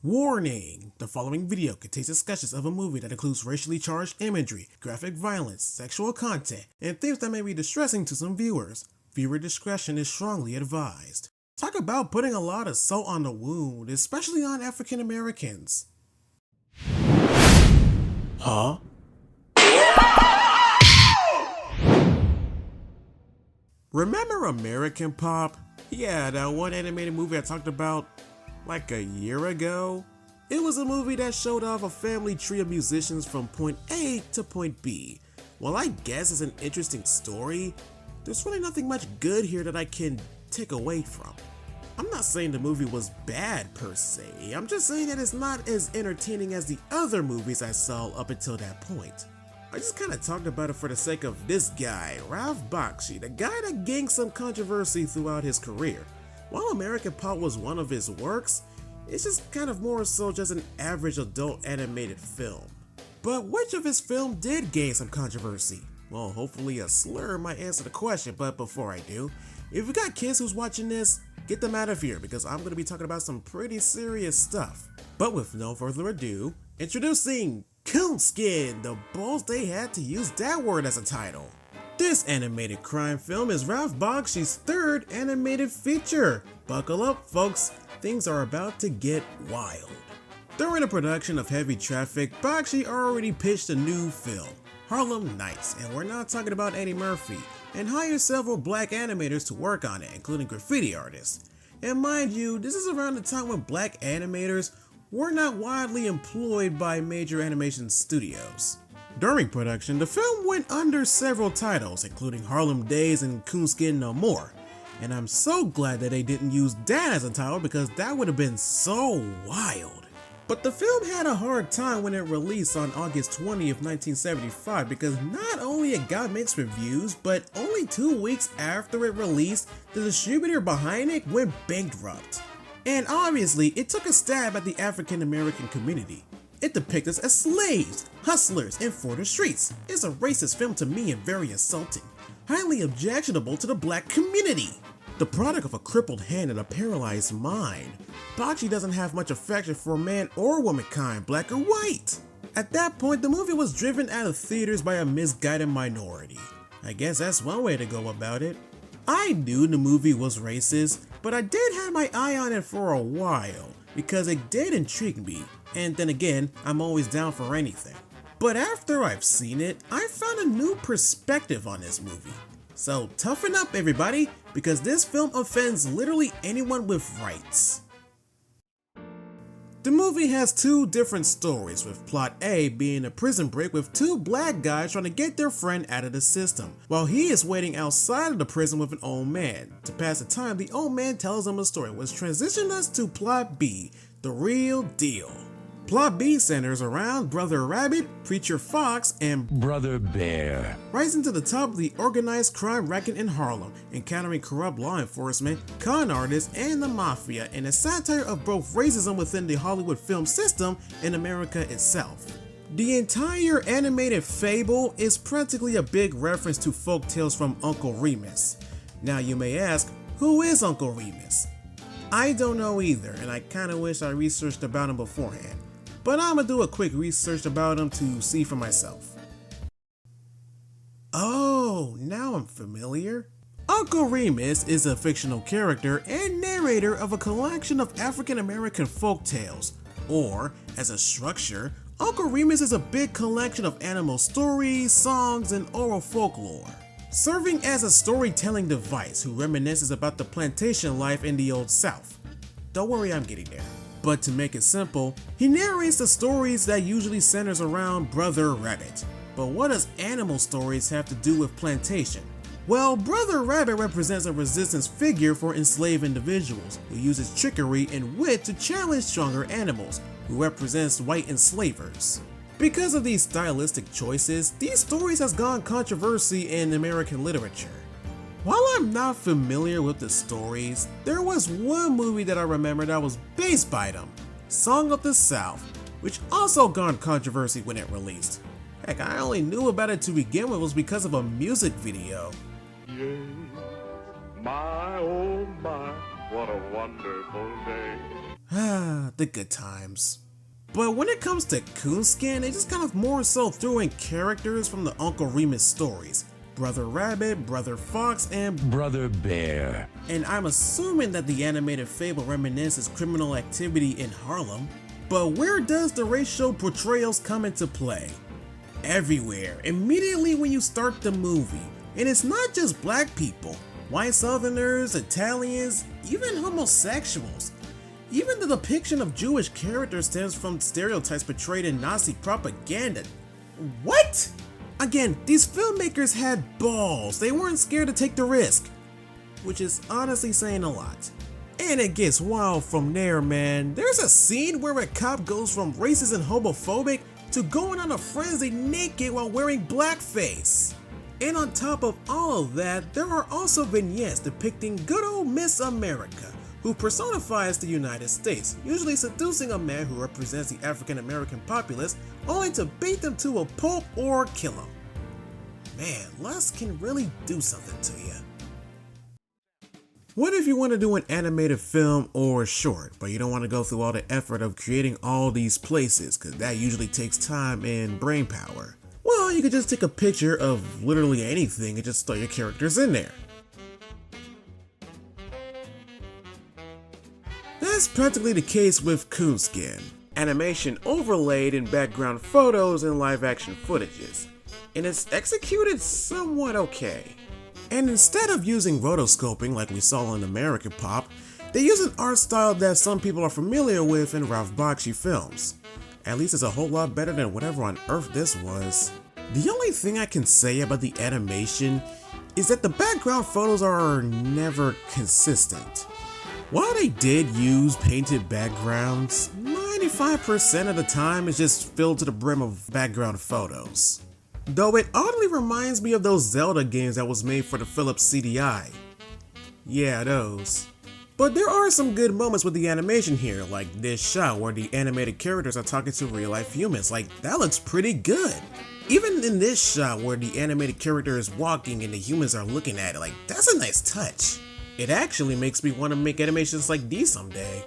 Warning! The following video contains discussions of a movie that includes racially charged imagery, graphic violence, sexual content, and themes that may be distressing to some viewers. Viewer discretion is strongly advised. Talk about putting a lot of salt on the wound, especially on African Americans. Huh? Remember American Pop? Yeah, that one animated movie I talked about like a year ago? It was a movie that showed off a family tree of musicians from point A to point B. While I guess it's an interesting story, there's really nothing much good here that I can take away from. I'm not saying the movie was bad per se, I'm just saying that it's not as entertaining as the other movies I saw up until that point. I just kinda talked about it for the sake of this guy, Ralph Bakshi, the guy that gained some controversy throughout his career. While American Pop was one of his works, it's just kind of more so just an average adult animated film. But which of his film did gain some controversy? Well, hopefully a slur might answer the question, but before I do, if you got kids who's watching this, get them out of here because I'm going to be talking about some pretty serious stuff. But with no further ado, introducing Coonskin, the balls they had to use that word as a title. This animated crime film is Ralph Bakshi's third animated feature. Buckle up, folks, things are about to get wild. During the production of Heavy Traffic, Bakshi already pitched a new film, Harlem Nights, and we're not talking about Eddie Murphy, and hired several black animators to work on it, including graffiti artists. And mind you, this is around the time when black animators were not widely employed by major animation studios. During production, the film went under several titles, including Harlem Days and Coonskin No More, and I'm so glad that they didn't use that as a title because that would have been so wild. But the film had a hard time when it released on August 20th, 1975 because not only it got mixed reviews, but only 2 weeks after it released, the distributor behind it went bankrupt. And obviously, it took a stab at the African American community. It depicts us as slaves, hustlers, and for the streets. It's a racist film to me and very insulting, highly objectionable to the black community. The product of a crippled hand and a paralyzed mind, Bakshi doesn't have much affection for man or womankind, black or white. At that point, the movie was driven out of theaters by a misguided minority. I guess that's one way to go about it. I knew the movie was racist, but I did have my eye on it for a while because it did intrigue me, and then again, I'm always down for anything. But after I've seen it, I found a new perspective on this movie. So toughen up everybody, because this film offends literally anyone with rights. The movie has two different stories, with plot A being a prison break with two black guys trying to get their friend out of the system, while he is waiting outside of the prison with an old man. To pass the time, the old man tells them a story, which transitions us to plot B, the real deal. Plot B centers around Brother Rabbit, Preacher Fox, and Brother Bear, rising to the top of the organized crime racket in Harlem, encountering corrupt law enforcement, con artists, and the mafia, and a satire of both racism within the Hollywood film system and America itself. The entire animated fable is practically a big reference to folk tales from Uncle Remus. Now you may ask, who is Uncle Remus? I don't know either, and I kinda wish I researched about him beforehand. But I'ma do a quick research about him to see for myself. Oh, now I'm familiar. Uncle Remus is a fictional character and narrator of a collection of African American folk tales, or as a structure, Uncle Remus is a big collection of animal stories, songs, and oral folklore, serving as a storytelling device who reminisces about the plantation life in the Old South. Don't worry, I'm getting there. But to make it simple, he narrates the stories that usually centers around Brother Rabbit. But what does animal stories have to do with plantation? Well, Brother Rabbit represents a resistance figure for enslaved individuals, who uses trickery and wit to challenge stronger animals, who represents white enslavers. Because of these stylistic choices, these stories has gone controversy in American literature. While I'm not familiar with the stories, there was one movie that I remember that was based by them, Song of the South, which also garnered controversy when it released. Heck, I only knew about it to begin with was because of a music video. Yeah, my oh my, what a wonderful day. The good times. But when it comes to Coonskin, they just kind of more so threw in characters from the Uncle Remus stories. Brother Rabbit, Brother Fox, and Brother Bear. And I'm assuming that the animated fable reminisces criminal activity in Harlem. But where does the racial portrayals come into play? Everywhere, immediately when you start the movie. And it's not just black people, white southerners, Italians, even homosexuals. Even the depiction of Jewish characters stems from stereotypes portrayed in Nazi propaganda. What? Again, these filmmakers had balls. They weren't scared to take the risk. Which is honestly saying a lot. And it gets wild from there, man. There's a scene where a cop goes from racist and homophobic to going on a frenzy naked while wearing blackface. And on top of all of that, there are also vignettes depicting good old Miss America, who personifies the United States, usually seducing a man who represents the African American populace, only to beat them to a pulp or kill them. Man, lust can really do something to you. What if you want to do an animated film or short, but you don't want to go through all the effort of creating all these places, because that usually takes time and brain power? Well, you could just take a picture of literally anything and just throw your characters in there. That's practically the case with Coonskin. Animation overlaid in background photos and live action footages, and it's executed somewhat okay. And instead of using rotoscoping like we saw in American Pop, they use an art style that some people are familiar with in Ralph Bakshi films. At least it's a whole lot better than whatever on earth this was. The only thing I can say about the animation is that the background photos are never consistent. While they did use painted backgrounds, 95% of the time it's just filled to the brim of background photos. Though it oddly reminds me of those Zelda games that was made for the Philips CDI. Yeah, those. But there are some good moments with the animation here, like this shot where the animated characters are talking to real life humans. Like, that looks pretty good. Even in this shot where the animated character is walking and the humans are looking at it, like, that's a nice touch. It actually makes me want to make animations like these someday.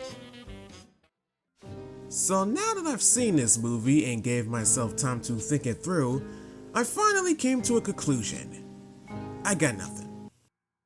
So now that I've seen this movie and gave myself time to think it through, I finally came to a conclusion. I got nothing.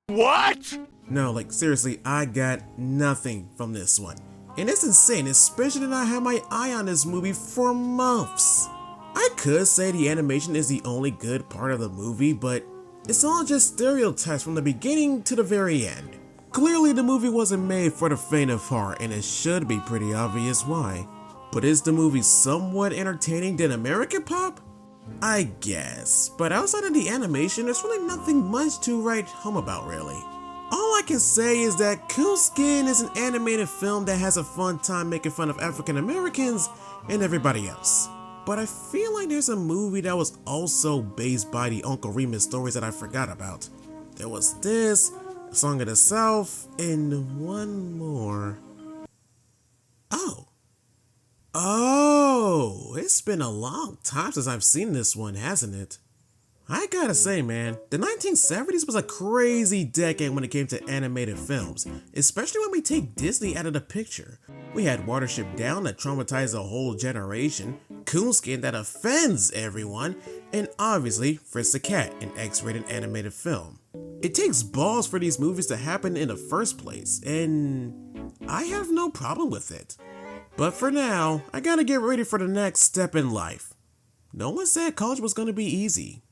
What? No, like seriously, I got nothing from this one. And it's insane, especially that I had my eye on this movie for months. I could say the animation is the only good part of the movie, but it's all just stereotypes from the beginning to the very end. Clearly the movie wasn't made for the faint of heart, and it should be pretty obvious why. But is the movie somewhat entertaining than American Pop? I guess, but outside of the animation, there's really nothing much to write home about really. All I can say is that Coonskin is an animated film that has a fun time making fun of African Americans and everybody else. But I feel like there's a movie that was also based by the Uncle Remus stories that I forgot about. There was this, Song of the South, and one more. Oh, it's been a long time since I've seen this one, hasn't it? I gotta say, man, the 1970s was a crazy decade when it came to animated films, especially when we take Disney out of the picture. We had Watership Down that traumatized a whole generation, Coonskin that offends everyone, and obviously Fritz the Cat, an X-rated animated film. It takes balls for these movies to happen in the first place, and I have no problem with it. But for now, I gotta get ready for the next step in life. No one said college was gonna be easy.